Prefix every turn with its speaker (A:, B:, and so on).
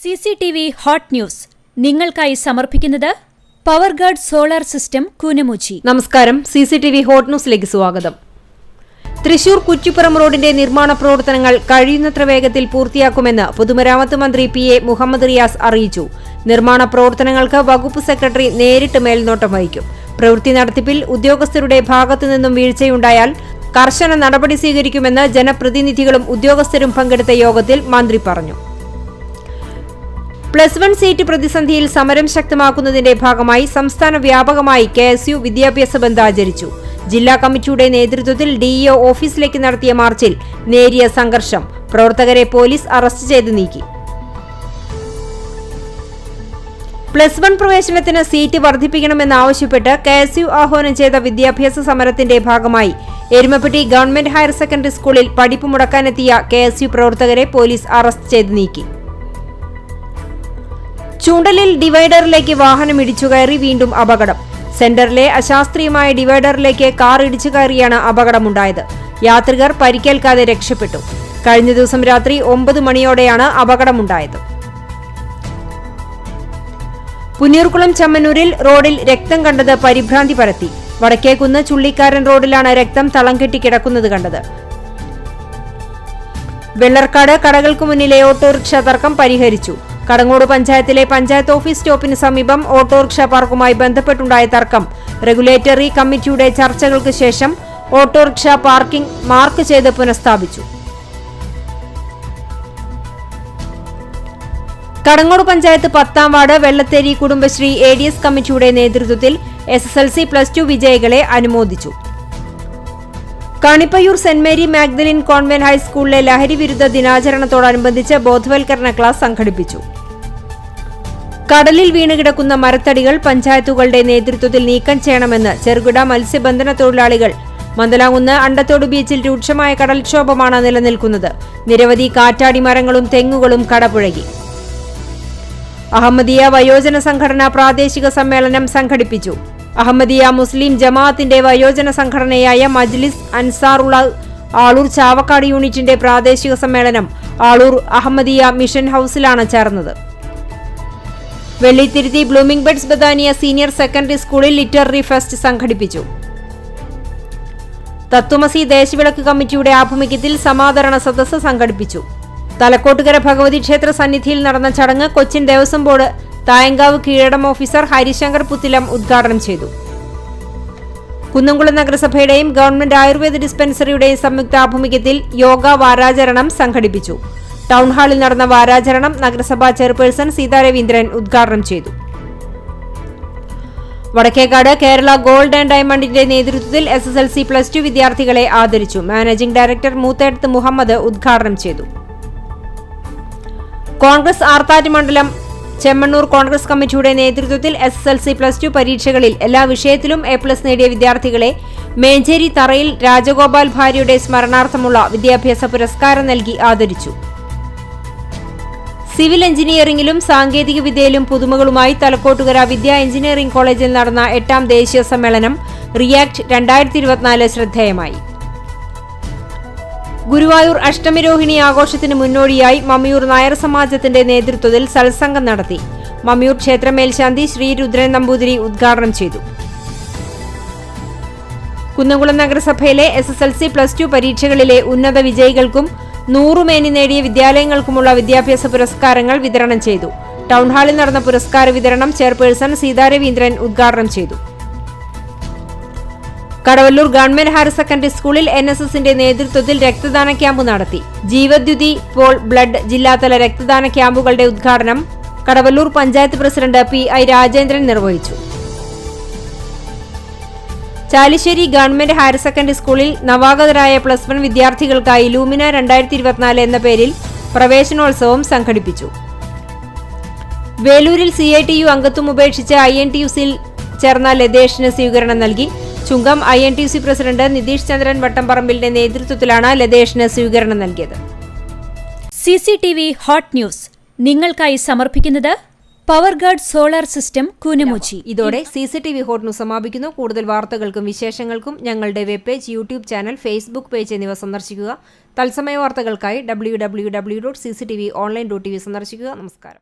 A: CCTV hot news നിങ്ങൾക്കായി സമർപ്പിക്കുന്നത് Powerguard solar system Koonamuchi.
B: നമസ്കാരം, CCTV ഹോട്ട് ന്യൂസിലേക്ക് സ്വാഗതം. തൃശൂർ കുറ്റിപ്പുറം റോഡിന്റെ നിർമ്മാണ പ്രവർത്തനങ്ങൾ കഴിയുന്നത്ര വേഗത്തിൽ പൂർത്തിയാക്കുമെന്ന് പൊതുമരാമത്ത് മന്ത്രി PA മുഹമ്മദ് റിയാസ് അറിയിച്ചു. നിർമ്മാണ പ്രവർത്തനങ്ങൾക്ക് വകുപ്പ് സെക്രട്ടറി നേരിട്ട് മേൽനോട്ടം വഹിക്കും. പ്രവൃത്തി നടത്തിപ്പിൽ ഉദ്യോഗസ്ഥരുടെ ഭാഗത്തുനിന്നും വീഴ്ചയുണ്ടായാൽ കർശന നടപടി സ്വീകരിക്കുമെന്ന് ജനപ്രതിനിധികളും ഉദ്യോഗസ്ഥരും പങ്കെടുത്ത യോഗത്തിൽ മന്ത്രി പറഞ്ഞു. +1 സീറ്റ് പ്രതിസന്ധിയിൽ സമരം ശക്തമാക്കുന്നതിന്റെ ഭാഗമായി സംസ്ഥാന വ്യാപകമായി KSU വിദ്യാഭ്യാസ ബന്ദ് ആചരിച്ചു. ജില്ലാ കമ്മിറ്റിയുടെ നേതൃത്വത്തിൽ DEO ഓഫീസിലേക്ക് നടത്തിയ മാർച്ചിൽ നേരിയ സംഘർഷം. പ്രവർത്തകരെ പോലീസ് അറസ്റ്റ് ചെയ്ത് നീക്കി. +1 പ്രവേശനത്തിന് സീറ്റ് വർദ്ധിപ്പിക്കണമെന്നാവശ്യപ്പെട്ട് KSU ആഹ്വാനം ചെയ്ത വിദ്യാഭ്യാസ സമരത്തിന്റെ ഭാഗമായി എരുമപ്പെട്ടി ഗവൺമെന്റ് ഹയർ സെക്കൻഡറി സ്കൂളിൽ പഠിപ്പ് മുടക്കാനെത്തിയ KSU പ്രവർത്തകരെ പോലീസ് അറസ്റ്റ് ചെയ്ത് നീക്കി. ചൂണ്ടലിൽ ഡിവൈഡറിലേക്ക് വാഹനം ഇടിച്ചുകയറി വീണ്ടും അപകടം. സെന്ററിലെ അശാസ്ത്രീയമായ ഡിവൈഡറിലേക്ക് കാർ ഇടിച്ചു കയറിയാണ് അപകടമുണ്ടായത്. യാത്രികർ പരിക്കേൽക്കാതെ രക്ഷപ്പെട്ടു. കഴിഞ്ഞ ദിവസം രാത്രി 9 മണിയോടെയാണ് അപകടമുണ്ടായത്. പുന്നീർകുളം ചമ്മന്നൂരിൽ റോഡിൽ രക്തം കണ്ടത് പരിഭ്രാന്തി പരത്തി. വടക്കേക്കുന്ന് ചുള്ളിക്കാരൻ റോഡിലാണ് രക്തം തളം കെട്ടി കിടക്കുന്നത് കണ്ടത്. വെള്ളർക്കാട് കടകൾക്ക് മുന്നിലെ ഓട്ടോറിക്ഷ തർക്കം പരിഹരിച്ചു. കടങ്ങോട് പഞ്ചായത്തിലെ പഞ്ചായത്ത് ഓഫീസ് സ്റ്റോപ്പിന് സമീപം ഓട്ടോറിക്ഷ പാർക്കുമായി ബന്ധപ്പെട്ടുണ്ടായ തർക്കം റെഗുലേറ്ററി കമ്മിറ്റിയുടെ ചർച്ചകൾക്ക് ശേഷം ഓട്ടോറിക്ഷ പാർക്കിംഗ് മാർക്ക് ചെയ്ത് പുനഃസ്ഥാപിച്ചു. കടങ്ങോട് പഞ്ചായത്ത് 10ാം വാർഡ് വെള്ളത്തേരി കുടുംബശ്രീ ADS കമ്മിറ്റിയുടെ നേതൃത്വത്തിൽ SSLC +2 വിജയികളെ അനുമോദിച്ചു. Kanipayyur saint Mary Magdalene convent ഹൈസ്കൂളിലെ ലഹരി വിരുദ്ധ ദിനാചരണത്തോടനുബന്ധിച്ച് ബോധവൽക്കരണ ക്ലാസ് സംഘടിപ്പിച്ചു. കടലിൽ വീണുകിടക്കുന്ന മരത്തടികൾ പഞ്ചായത്തുകളുടെ നേതൃത്വത്തിൽ നീക്കം ചെയ്യണമെന്ന് ചെറുകിട മത്സ്യബന്ധന തൊഴിലാളികൾ. മന്ദലാകുന്ന് അണ്ടത്തോട് ബീച്ചിൽ രൂക്ഷമായ കടൽക്ഷോഭമാണ് നിലനിൽക്കുന്നത്. നിരവധി കാറ്റാടി മരങ്ങളും തെങ്ങുകളും കടപുഴകി. അഹമ്മദിയ വയോജന സംഘടന പ്രാദേശിക സമ്മേളനം സംഘടിപ്പിച്ചു. അഹമ്മദിയ മുസ്ലിം ജമാഅത്തിന്റെ വയോജന സംഘടനയായ മജ്ലിസ് അൻസാറുള്ള ആളൂർ ചാവക്കാട് യൂണിറ്റിന്റെ പ്രാദേശിക സമ്മേളനം ആളൂർ അഹമ്മദിയ മിഷൻ ഹൌസിലാണ് ചേർന്നത്. Vellithiruthi blooming buds Badania senior secondary സ്കൂളിൽ ലിറ്റററി ഫെസ്റ്റ് സംഘടിപ്പിച്ചു. തത്വമസി ദേശവിളക്ക് കമ്മിറ്റിയുടെ ആഭിമുഖ്യത്തിൽ സമാദരണ സദസ്സ് സംഘടിപ്പിച്ചു. തലക്കോട്ടുകര ഭഗവതി ക്ഷേത്ര സന്നിധിയിൽ നടന്ന ചടങ്ങ് കൊച്ചിൻ ദേവസ്വം ബോർഡ് തായങ്കാവ് കീഴടം ഓഫീസർ ഹരിശങ്കർ പുത്തിലം ഉദ്ഘാടനം ചെയ്തു. കുന്നംകുളം നഗരസഭയുടെയും ഗവൺമെന്റ് ആയുർവേദ ഡിസ്പെൻസറിയുടെയും സംയുക്ത ആഭിമുഖ്യത്തിൽ യോഗ വാരാചരണം സംഘടിപ്പിച്ചു. ടൗൺഹാളിൽ നടന്ന വാരാചരണം നഗരസഭാ ചെയർപേഴ്സൺ സീതാ രവീന്ദ്രൻ ഉദ്ഘാടനം ചെയ്തു. വടക്കേക്കാട് കേരള ഗോൾഡ് ആൻഡ് ഡയമണ്ടിന്റെ നേതൃത്വത്തിൽ SSLC +2 വിദ്യാർത്ഥികളെ ആദരിച്ചു. മാനേജിംഗ് ഡയറക്ടർ മൂത്തേടത്ത് മുഹമ്മദ് ഉദ്ഘാടനം ചെയ്തു. കോൺഗ്രസ് ആർത്താറ്റ് മണ്ഡലം ചെമ്മണ്ണൂർ കോൺഗ്രസ് കമ്മിറ്റിയുടെ നേതൃത്വത്തിൽ SSLC +2 പരീക്ഷകളിൽ എല്ലാ വിഷയത്തിലും A+ നേടിയ വിദ്യാർത്ഥികളെ മേഞ്ചേരി തറയിൽ രാജഗോപാൽ ഭാര്യയുടെ സ്മരണാർത്ഥമുള്ള വിദ്യാഭ്യാസ പുരസ്കാരം നൽകി ആദരിച്ചു. സിവിൽ എഞ്ചിനീയറിംഗിലും സാങ്കേതിക വിദ്യയിലും പുതുമകളുമായി തലക്കോട്ടുകര വിദ്യാ എഞ്ചിനീയറിംഗ് കോളേജിൽ നടന്ന 8ാം ദേശീയ സമ്മേളനം റിയാക്ട് 2024 ശ്രദ്ധേയമായി. ഗുരുവായൂർ അഷ്ടമിരോഹിണി ആഘോഷത്തിന് മുന്നോടിയായി മമ്മിയൂർ നായർ സമാജത്തിന്റെ നേതൃത്വത്തിൽ സത്സംഗം നടത്തി. മമ്മിയൂർ ക്ഷേത്ര മേൽശാന്തി ശ്രീ രുദ്രൻ നമ്പൂതിരി ഉദ്ഘാടനം ചെയ്തു. കുന്നംകുളം നഗരസഭയിലെ SSLC +2 പരീക്ഷകളിലെ ഉന്നത വിജയികൾക്കും 100 മേനി നേടിയ വിദ്യാലയങ്ങൾക്കുമുള്ള വിദ്യാഭ്യാസ പുരസ്കാരങ്ങൾ വിതരണം ചെയ്തു. ടൗൺഹാളിൽ നടന്ന പുരസ്കാര വിതരണം ചെയർപേഴ്സൺ സീതാ രവീന്ദ്രൻ ഉദ്ഘാടനം ചെയ്തു. കടവല്ലൂർ ഗവൺമെന്റ് ഹയർ സെക്കൻഡറി സ്കൂളിൽ NSSന്റെ നേതൃത്വത്തിൽ രക്തദാന ക്യാമ്പ് നടത്തി. ജീവദ്യുതി പോൾ ബ്ലഡ് ജില്ലാതല രക്തദാന ക്യാമ്പുകളുടെ ഉദ്ഘാടനം കടവല്ലൂർ പഞ്ചായത്ത് പ്രസിഡന്റ് PI രാജേന്ദ്രൻ നിർവഹിച്ചു. ചാലിശ്ശേരി ഗവൺമെന്റ് ഹയർ സെക്കൻഡറി സ്കൂളിൽ നവാഗതരായ +1 വിദ്യാർത്ഥികൾക്കായി ലൂമിന 2024 എന്ന പേരിൽ പ്രവേശനോത്സവം സംഘടിപ്പിച്ചു. വേലൂരിൽ CITU അംഗത്വം ഉപേക്ഷിച്ച് INTUCയിൽ ചേർന്ന ലതേഷിന് സ്വീകരണം നൽകി. ചുങ്കം INTUC പ്രസിഡന്റ് നിതീഷ് ചന്ദ്രൻ വട്ടംപറമ്പിലിന്റെ നേതൃത്വത്തിലാണ് ലതേഷിന് സ്വീകരണം നൽകിയത്.
A: CCTV ഹോട്ട് ന്യൂസ് നിങ്ങൾക്കായി സമർപ്പിക്കുന്നത് പവർഗാർഡ് സോളാർ സിസ്റ്റം കൂനമുച്ചി.
B: ഇതോടെ CCTV ഹോട്ട് ന്യൂസ് സമാപിക്കുന്നു. കൂടുതൽ വാർത്തകൾക്കും വിശേഷങ്ങൾക്കും ഞങ്ങളുടെ web page, YouTube channel, Facebook page എന്നിവ സന്ദർശിക്കുക. തത്സമയ വാർത്തകൾക്കായി www.cctv online.tv സന്ദർശിക്കുക. നമസ്കാരം.